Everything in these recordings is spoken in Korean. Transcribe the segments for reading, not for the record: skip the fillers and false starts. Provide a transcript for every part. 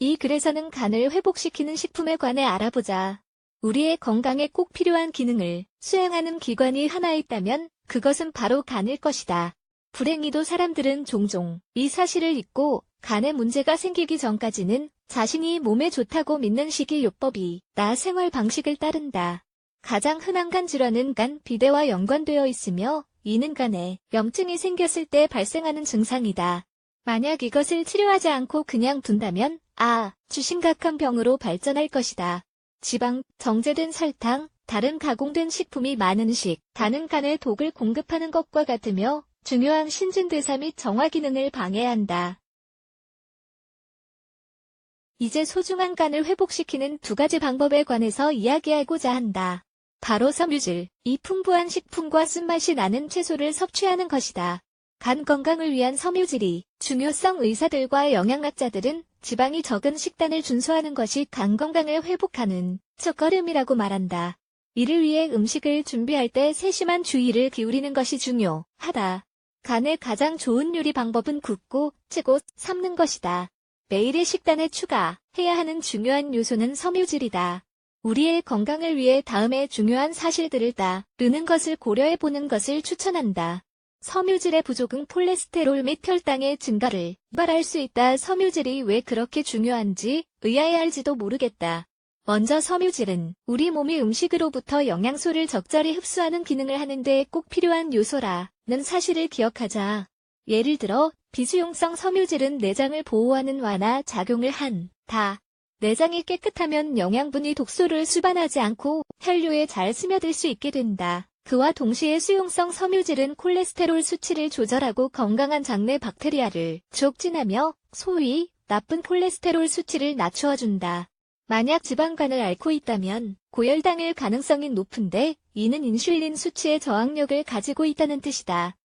이 글에서는 간을 회복시키는 식품에 관해 알아보자. 우리의 건강에 꼭 필요한 기능을 수행하는 기관이 하나 있다면 그것은 바로 간일 것이다. 불행히도 사람들은 종종 이 사실을 잊고 간에 문제가 생기기 전까지는 자신이 몸에 좋다고 믿는 식이요법이 나 생활 방식을 따른다. 가장 흔한 간 질환은 간 비대와 연관되어 있으며 이는 간에 염증이 생겼을 때 발생하는 증상이다. 만약 이것을 치료하지 않고 그냥 둔다면 아주 심각한 병으로 발전할 것이다. 지방, 정제된 설탕, 다른 가공된 식품이 많은 음식, 다는 간에 독을 공급하는 것과 같으며 중요한 신진대사 및 정화 기능을 방해한다. 이제 소중한 간을 회복시키는 두 가지 방법에 관해서 이야기하고자 한다. 바로 섬유질, 이 풍부한 식품과 쓴맛이 나는 채소를 섭취하는 것이다. 간 건강을 위한 섬유질이 중요성 의사들과 영양학자들은 지방이 적은 식단을 준수하는 것이 간 건강을 회복하는 첫걸음이라고 말한다. 이를 위해 음식을 준비할 때 세심한 주의를 기울이는 것이 중요하다. 간에 가장 좋은 요리 방법은 굽고 찌고 삶는 것이다. 매일의 식단에 추가해야 하는 중요한 요소는 섬유질이다. 우리의 건강을 위해 다음의 중요한 사실들을 따르는 것을 고려해보는 것을 추천한다. 섬유질의 부족은 콜레스테롤 및 혈당의 증가를 유발할 수 있다. 섬유질이 왜 그렇게 중요한지 의아해할지도 모르겠다. 먼저 섬유질은 우리 몸이 음식으로부터 영양소를 적절히 흡수하는 기능을 하는 데 꼭 필요한 요소라는 사실을 기억하자. 예를 들어 비수용성 섬유질은 내장을 보호하는 완화 작용을 한다. 내장이 깨끗하면 영양분이 독소를 수반하지 않고 혈류에 잘 스며들 수 있게 된다. 그와 동시에 수용성 섬유질은 콜레스테롤 수치를 조절하고 건강한 장내 박테리아를 촉진하며 소위 나쁜 콜레스테롤 수치를 낮추어준다. 만약 지방간을 앓고 있다면 고혈당일 가능성이 높은데 이는 인슐린 수치의 저항력을 가지고 있다는 뜻이다.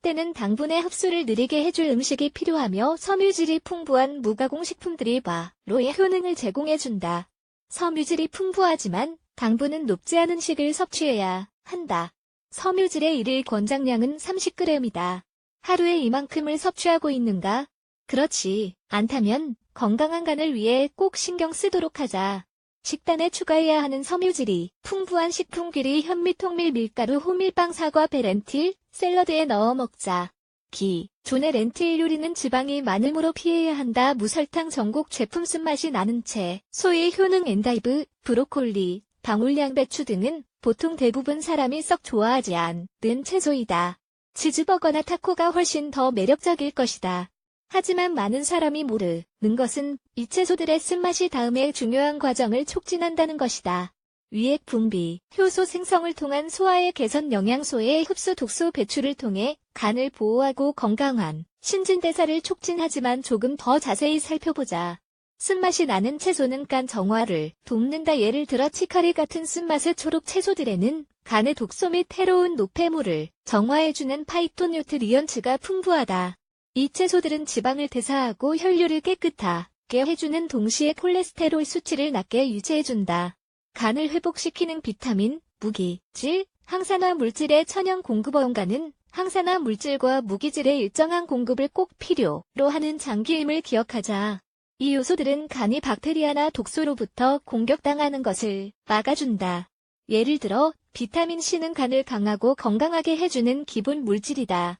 때는 당분의 흡수를 느리게 해줄 음식이 필요하며 섬유질이 풍부한 무가공 식품들이 바로의 효능을 제공해준다. 섬유질이 풍부하지만 당분은 높지 않은 식을 섭취해야 한다. 섬유질의 일일 권장량은 30g이다. 하루에 이만큼을 섭취하고 있는가? 그렇지 않다면 건강한 간을 위해 꼭 신경 쓰도록 하자. 식단에 추가해야 하는 섬유질이 풍부한 식품 귀리, 현미, 통밀, 밀가루, 호밀빵, 사과, 배, 렌틸, 샐러드에 넣어 먹자. 기존의 렌틸 요리는 지방이 많으므로 피해야 한다. 무설탕 전국 제품 쓴맛이 나는 채, 소의 효능 엔다이브, 브로콜리, 방울양배추 등은 보통 대부분 사람이 썩 좋아하지 않는 채소이다. 치즈버거나 타코가 훨씬 더 매력적일 것이다. 하지만 많은 사람이 모르는 것은 이 채소들의 쓴맛이 다음의 중요한 과정을 촉진한다는 것이다. 위액 분비, 효소 생성을 통한 소화의 개선, 영양소의 흡수, 독소 배출을 통해 간을 보호하고 건강한 신진대사를 촉진하지만 조금 더 자세히 살펴보자. 쓴맛이 나는 채소는 간 정화를 돕는다. 예를 들어 치커리 같은 쓴맛의 초록 채소들에는 간의 독소 및 해로운 노폐물을 정화해주는 파이토뉴트리언츠가 풍부하다. 이 채소들은 지방을 대사하고 혈류를 깨끗하게 해주는 동시에 콜레스테롤 수치를 낮게 유지해준다. 간을 회복시키는 비타민, 무기질, 항산화 물질의 천연 공급원가는 항산화 물질과 무기질의 일정한 공급을 꼭 필요로 하는 장기임을 기억하자. 이 요소들은 간이 박테리아나 독소로부터 공격당하는 것을 막아준다. 예를 들어 비타민 C는 간을 강하고 건강하게 해주는 기본 물질이다.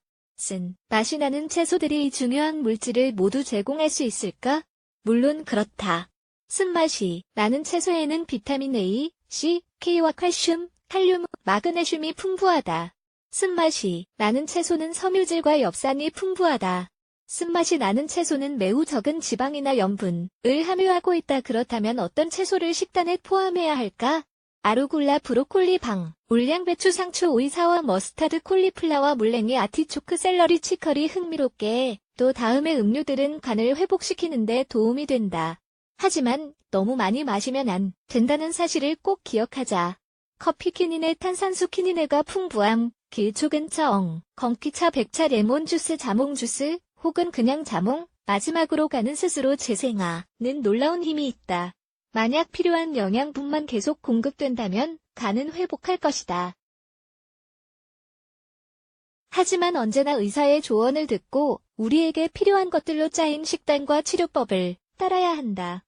맛이 나는 채소들이 이 중요한 물질을 모두 제공할 수 있을까? 물론 그렇다. 쓴맛이 나는 채소에는 비타민 A, C, K와 칼슘, 칼륨, 마그네슘이 풍부하다. 쓴맛이 나는 채소는 섬유질과 엽산이 풍부하다. 쓴맛이 나는 채소는 매우 적은 지방이나 염분을 함유하고 있다. 그렇다면 어떤 채소를 식단에 포함해야 할까? 아루굴라, 브로콜리, 방, 울량배추, 상추, 오이, 사과, 머스타드, 콜리플라워, 물냉이, 아티초크, 샐러리, 치커리. 흥미롭게 또 다음의 음료들은 간을 회복시키는 데 도움이 된다. 하지만 너무 많이 마시면 안 된다는 사실을 꼭 기억하자. 커피 키닌의 탄산수 키닌에가 풍부함, 길초근차, 건기차, 백차, 레몬 주스, 자몽 주스, 혹은 그냥 자몽, 마지막으로 간은 스스로 재생하는 놀라운 힘이 있다. 만약 필요한 영양분만 계속 공급된다면 간은 회복할 것이다. 하지만 언제나 의사의 조언을 듣고 우리에게 필요한 것들로 짜인 식단과 치료법을 따라야 한다.